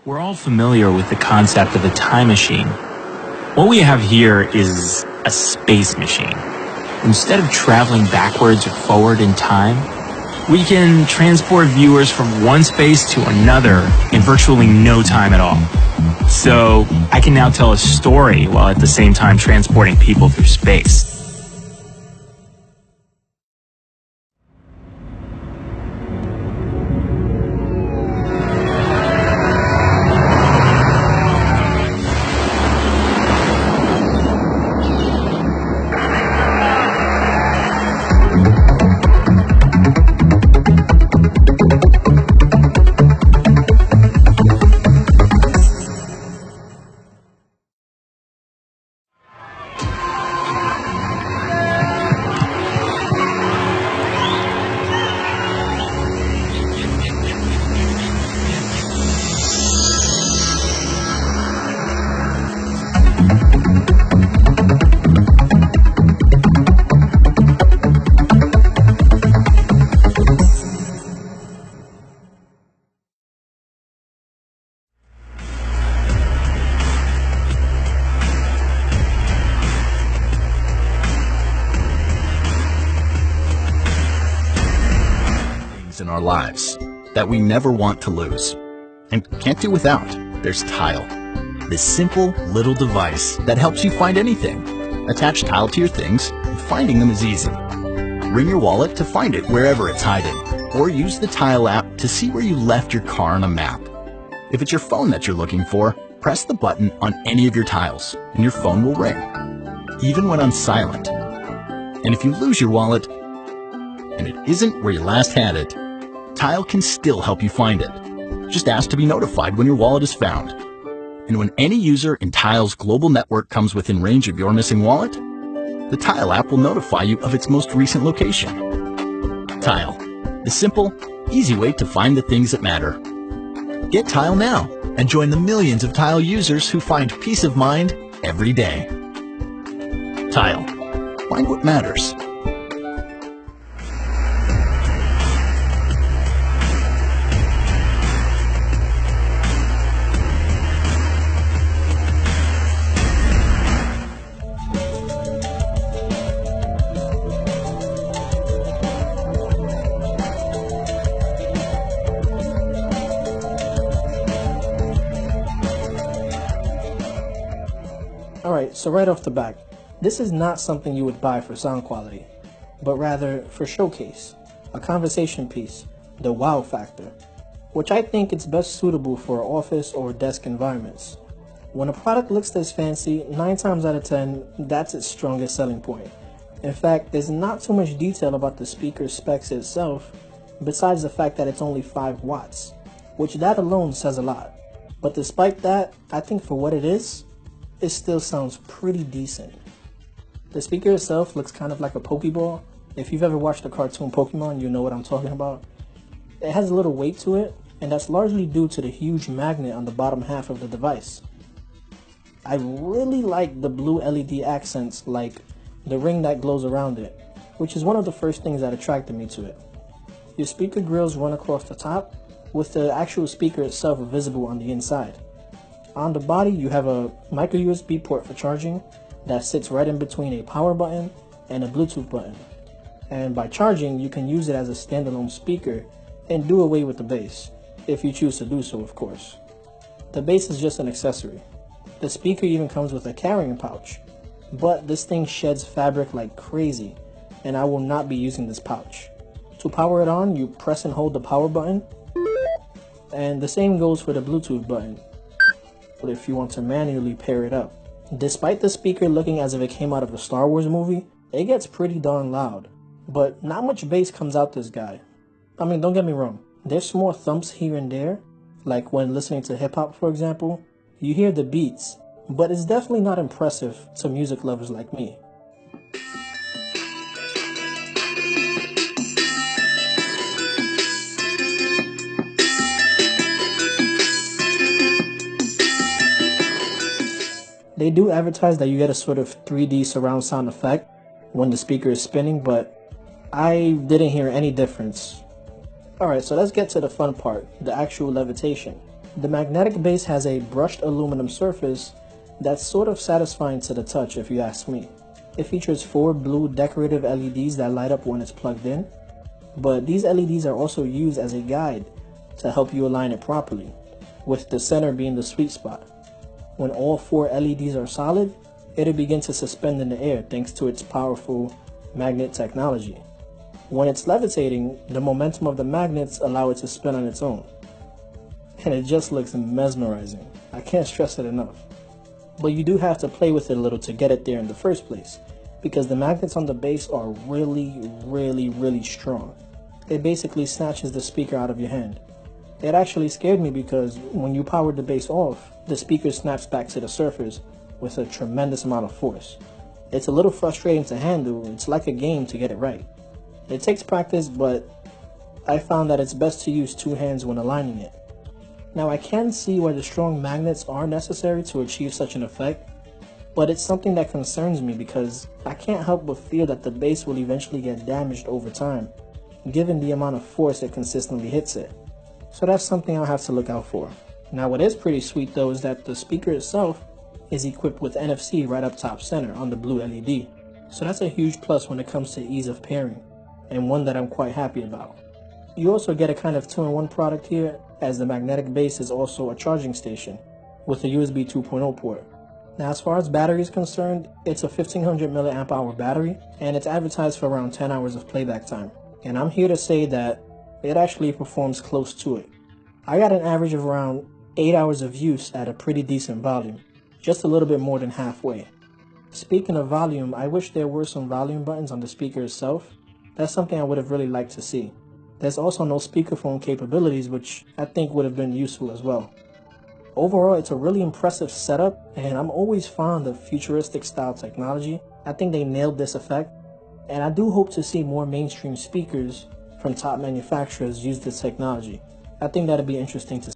We're all familiar with the concept of a time machine. What we have here is a space machine. Instead of traveling backwards or forward in time, we can transport viewers from one space to another in virtually no time at all. So I can now tell a story while at the same time transporting people through space. In our lives that we never want to lose and can't do without. There's Tile, this simple little device that helps you find anything. Attach Tile to your things, and finding them is easy. Bring your wallet to find it wherever it's hiding, or use the Tile app to see where you left your car on a map. If it's your phone that you're looking for, press the button on any of your tiles and your phone will ring, even when on silent. And if you lose your wallet and it isn't where you last had it, Tile can still help you find it. Just ask to be notified when your wallet is found. And when any user in Tile's global network comes within range of your missing wallet, the Tile app will notify you of its most recent location. Tile, the simple, easy way to find the things that matter. Get Tile now and join the millions of Tile users who find peace of mind every day. Tile, find what matters. Alright, so right off the bat, this is not something you would buy for sound quality, but rather for showcase, a conversation piece, the wow factor, which I think it's best suitable for office or desk environments. When a product looks this fancy, 9 times out of 10, that's its strongest selling point. In fact, there's not too much detail about the speaker specs itself, besides the fact that it's only 5 watts, which that alone says a lot. But despite that, I think for what it is, it still sounds pretty decent. The speaker itself looks kind of like a Pokeball. If you've ever watched the cartoon Pokemon, you know what I'm talking about. It has a little weight to it, and that's largely due to the huge magnet on the bottom half of the device. I really like the blue LED accents, like the ring that glows around it, which is one of the first things that attracted me to it. Your speaker grills run across the top, with the actual speaker itself visible on the inside. On the body, you have a micro USB port for charging that sits right in between a power button and a Bluetooth button. And by charging, you can use it as a standalone speaker and do away with the bass, if you choose to do so, of course. The bass is just an accessory. The speaker even comes with a carrying pouch, but this thing sheds fabric like crazy, and I will not be using this pouch. To power it on, you press and hold the power button, and the same goes for the Bluetooth button, but if you want to manually pair it up. Despite the speaker looking as if it came out of a Star Wars movie, it gets pretty darn loud, but not much bass comes out this guy. I mean, don't get me wrong, there's more thumps here and there, like when listening to hip-hop for example, you hear the beats, but it's definitely not impressive to music lovers like me. They do advertise that you get a sort of 3D surround sound effect when the speaker is spinning, but I didn't hear any difference. Alright, so let's get to the fun part, the actual levitation. The magnetic base has a brushed aluminum surface that's sort of satisfying to the touch if you ask me. It features 4 blue decorative LEDs that light up when it's plugged in, but these LEDs are also used as a guide to help you align it properly, with the center being the sweet spot. When all 4 LEDs are solid, it'll begin to suspend in the air thanks to its powerful magnet technology. When it's levitating, the momentum of the magnets allow it to spin on its own. And it just looks mesmerizing. I can't stress it enough. But you do have to play with it a little to get it there in the first place, because the magnets on the base are really strong. It basically snatches the speaker out of your hand. It actually scared me because when you powered the base off, the speaker snaps back to the surface with a tremendous amount of force. It's a little frustrating to handle. It's like a game to get it right. It takes practice, but I found that it's best to use 2 hands when aligning it. Now I can see why the strong magnets are necessary to achieve such an effect, but it's something that concerns me because I can't help but feel that the base will eventually get damaged over time, given the amount of force it consistently hits it. So that's something I'll have to look out for. Now what is pretty sweet though is that the speaker itself is equipped with NFC right up top center on the blue LED. So that's a huge plus when it comes to ease of pairing, and one that I'm quite happy about. You also get a kind of 2-in-1 product here, as the magnetic base is also a charging station with a USB 2.0 port. Now as far as battery is concerned, it's a 1500 mAh battery, and it's advertised for around 10 hours of playback time. And I'm here to say that it actually performs close to it. I got an average of around 8 hours of use at a pretty decent volume, just a little bit more than halfway. Speaking of volume, I wish there were some volume buttons on the speaker itself. That's something I would have really liked to see. There's also no speakerphone capabilities, which I think would have been useful as well. Overall, it's a really impressive setup, and I'm always fond of futuristic style technology. I think they nailed this effect, and I do hope to see more mainstream speakers from top manufacturers use this technology. I think that'd be interesting to see.